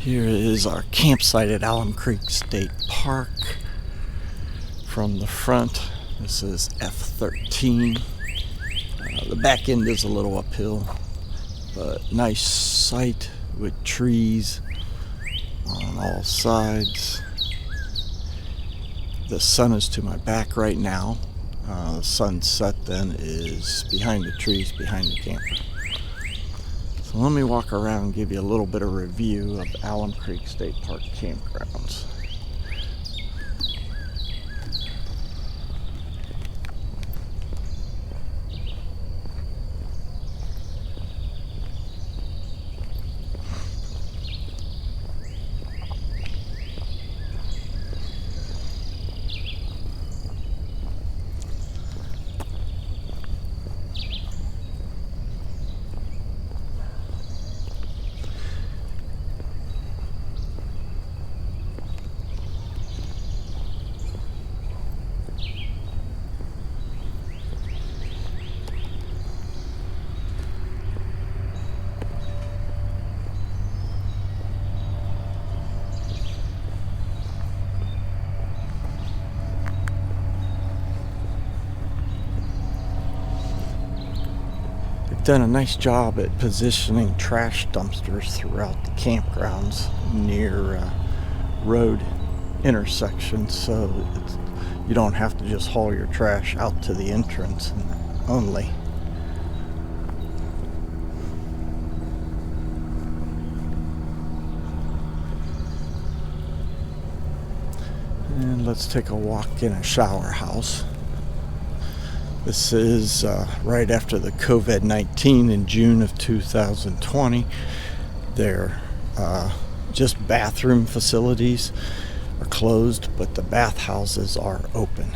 Here is our campsite at Alum Creek State Park. From the front, this is F13. The back end is a little uphill, but nice site with trees on all sides. The sun is to my back right now. The sunset then is behind the trees, behind the camper. So let me walk around and give you a little bit of review of Alum Creek State Park campgrounds. Done a nice job at positioning trash dumpsters throughout the campgrounds near road intersections, so you don't have to just haul your trash out to the entrance only. And let's take a walk in a shower house. This is right after the COVID-19 in June of 2020. They're just bathroom facilities are closed, but the bathhouses are open.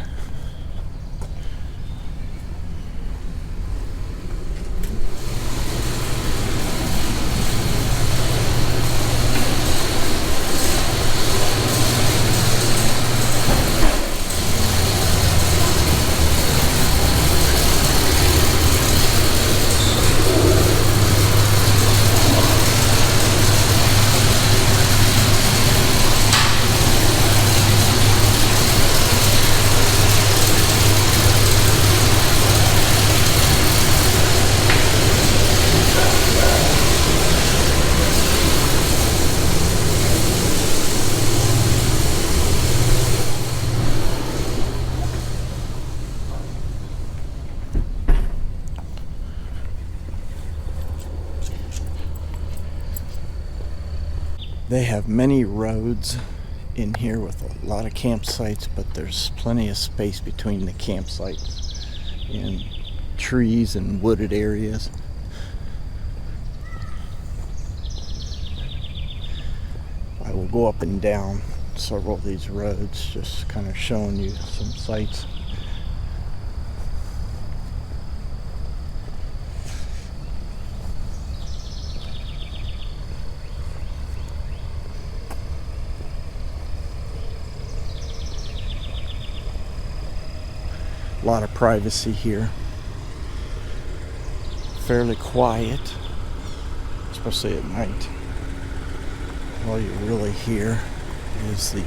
They have many roads in here with a lot of campsites, but there's plenty of space between the campsites and trees and wooded areas. I will go up and down several of these roads, just kind of showing you some sites. A lot of privacy here. Fairly quiet, especially at night. All you really hear is the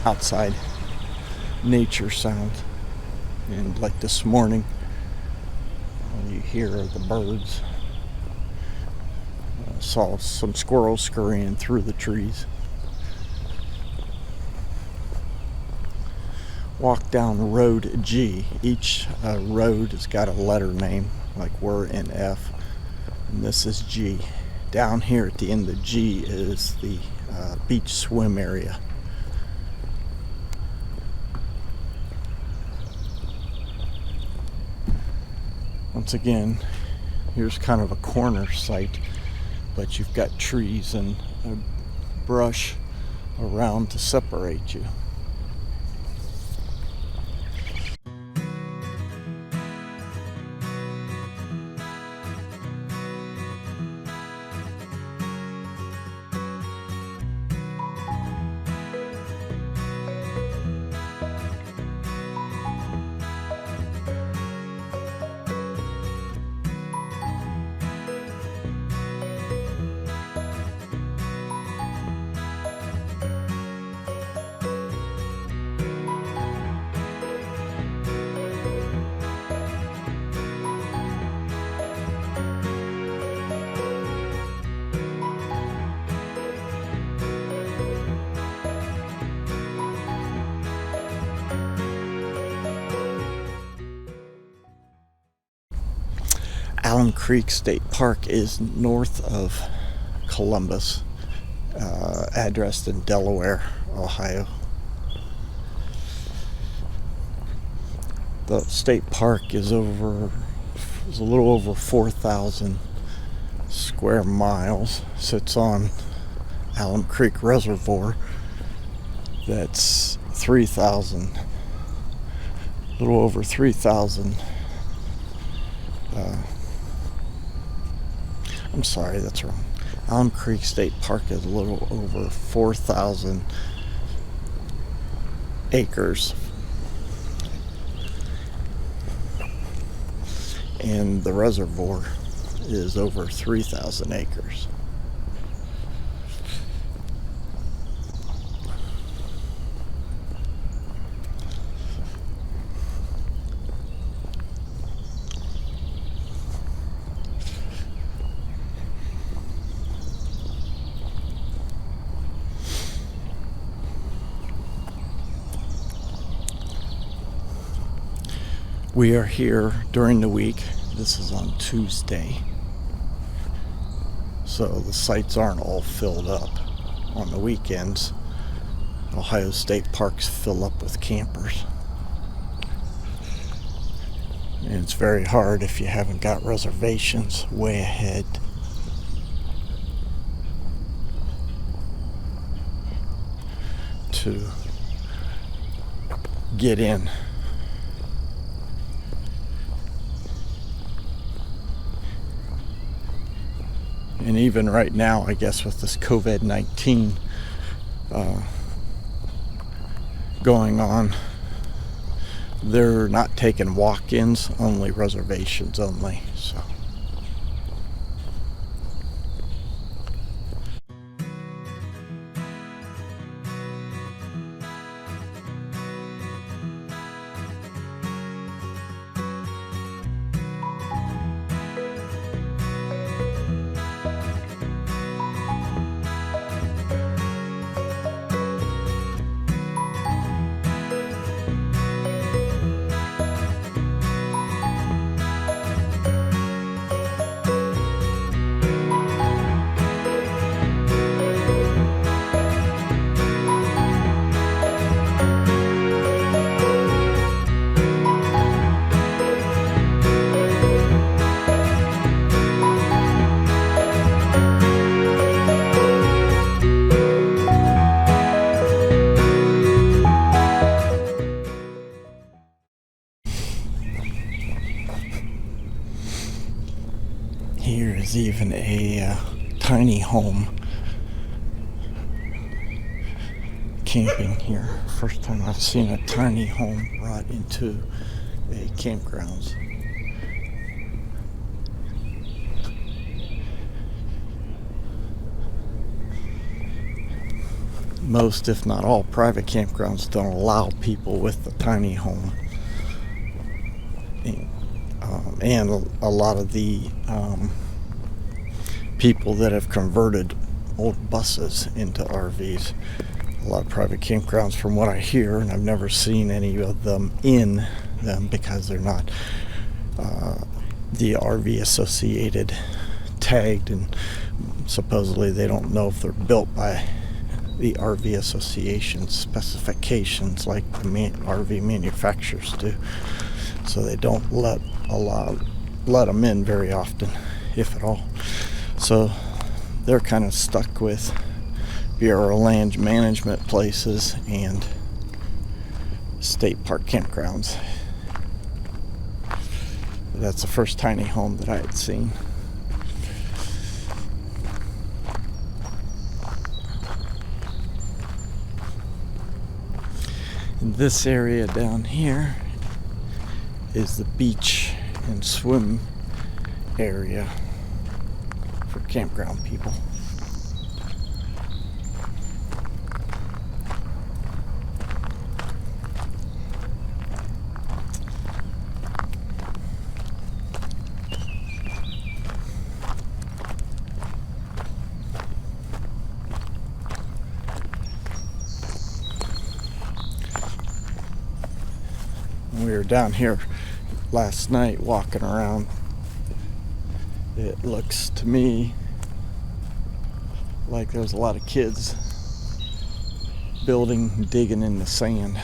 outside nature sound. And like this morning, all you hear are the birds. Saw some squirrels scurrying through the trees. Walk down Road G. Each road has got a letter name, like we're in F, and this is G. Down here at the end of G is the beach swim area. Once again, here's kind of a corner site, but you've got trees and brush around to separate you. Alum Creek State Park is north of Columbus, addressed in Delaware, Ohio. The state park is a little over 4,000 square miles. Sits on Alum Creek Reservoir. That's 3,000, a little over 3,000. I'm sorry, that's wrong. Alum Creek State Park is a little over 4,000 acres. And the reservoir is over 3,000 acres. We are here during the week. This is on Tuesday. So the sites aren't all filled up. On the weekends, Ohio state parks fill up with campers. And it's very hard if you haven't got reservations way ahead. To get in. And even right now, I guess with this COVID-19 going on, they're not taking walk-ins, only reservations only. So. Here is even a tiny home camping here. First time I've seen a tiny home brought into a campground. Most, if not all, private campgrounds don't allow people with the tiny home. And a lot of the people that have converted old buses into RVs. A lot of private campgrounds, from what I hear, and I've never seen any of them in them because they're not the RV associated tagged, and supposedly they don't know if they're built by the RV association specifications like the RV manufacturers do. So they don't let them in very often, if at all. So they're kind of stuck with Bureau of Land Management places and state park campgrounds. That's the first tiny home that I had seen. And this area down here is the beach and swim area for campground people. We were down here last night walking around It looks to me like there's a lot of kids building, digging in the sand.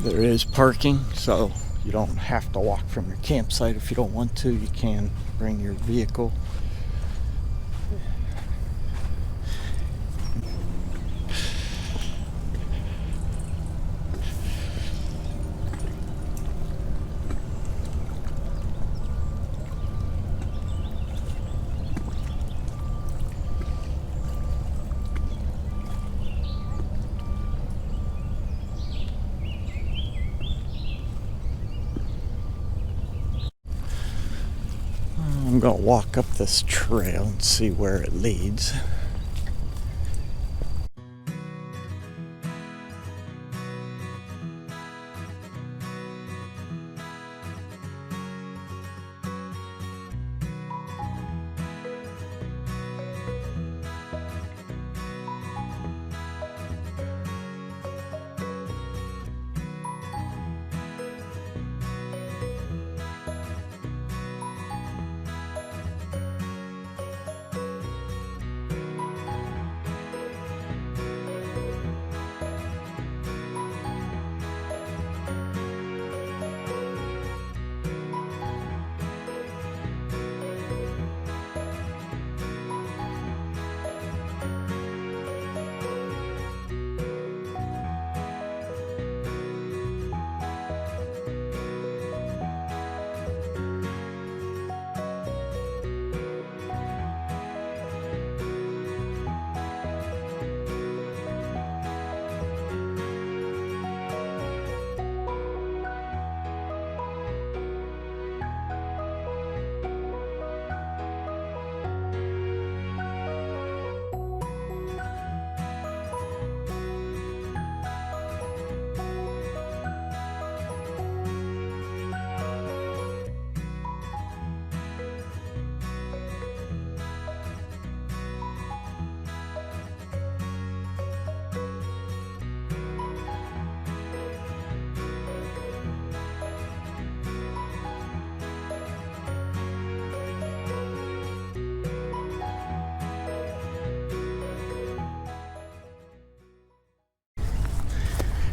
There is parking, so you don't have to walk from your campsite if you don't want to. You can bring your vehicle. I'm going to walk up this trail and see where it leads.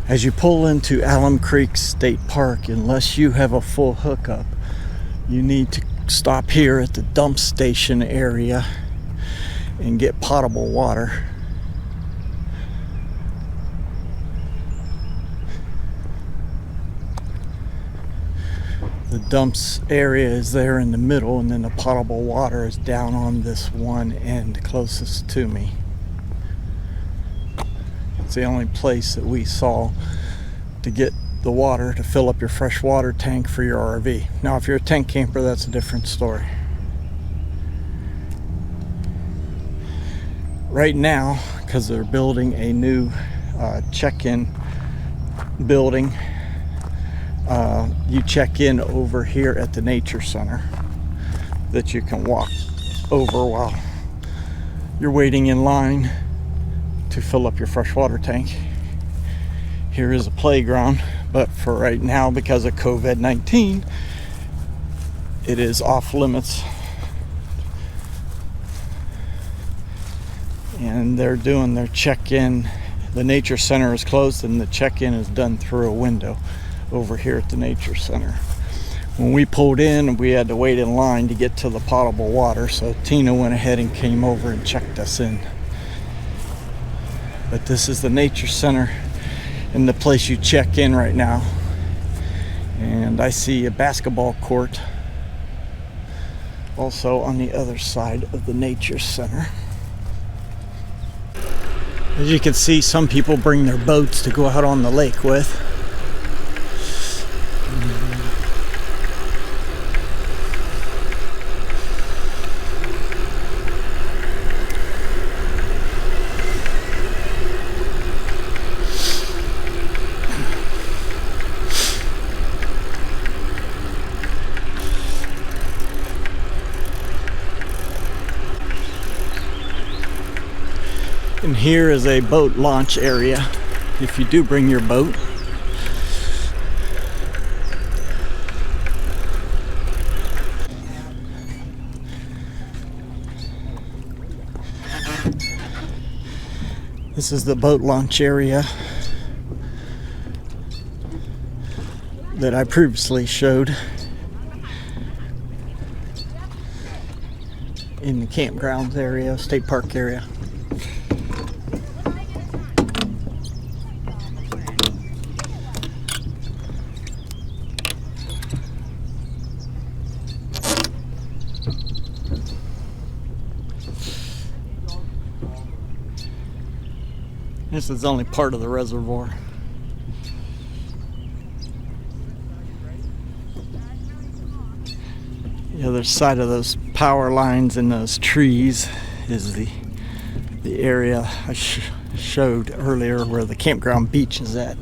As you pull into Alum Creek State Park, unless you have a full hookup, you need to stop here at the dump station area and get potable water. The dumps area is there in the middle, and then the potable water is down on this one end closest to me. It's the only place that we saw to get the water to fill up your fresh water tank for your RV. Now, if you're a tent camper, that's a different story. Right now, because they're building a new check-in building, you check in over here at the nature center that you can walk over while you're waiting in line to fill up your freshwater tank. Here is a playground, but for right now, because of COVID-19, it is off limits. And they're doing their check-in. The nature center is closed, and the check-in is done through a window over here at the nature center. When we pulled in, we had to wait in line to get to the potable water, so Tina went ahead and came over and checked us in. But this is the nature center and the place you check in right now. And I see a basketball court also on the other side of the nature center. As you can see, some people bring their boats to go out on the lake with. And here is a boat launch area if you do bring your boat. This is the boat launch area that I previously showed in the campgrounds area, state park area. This is only part of the reservoir. The other side of those power lines and those trees is the area I showed earlier where the campground beach is at.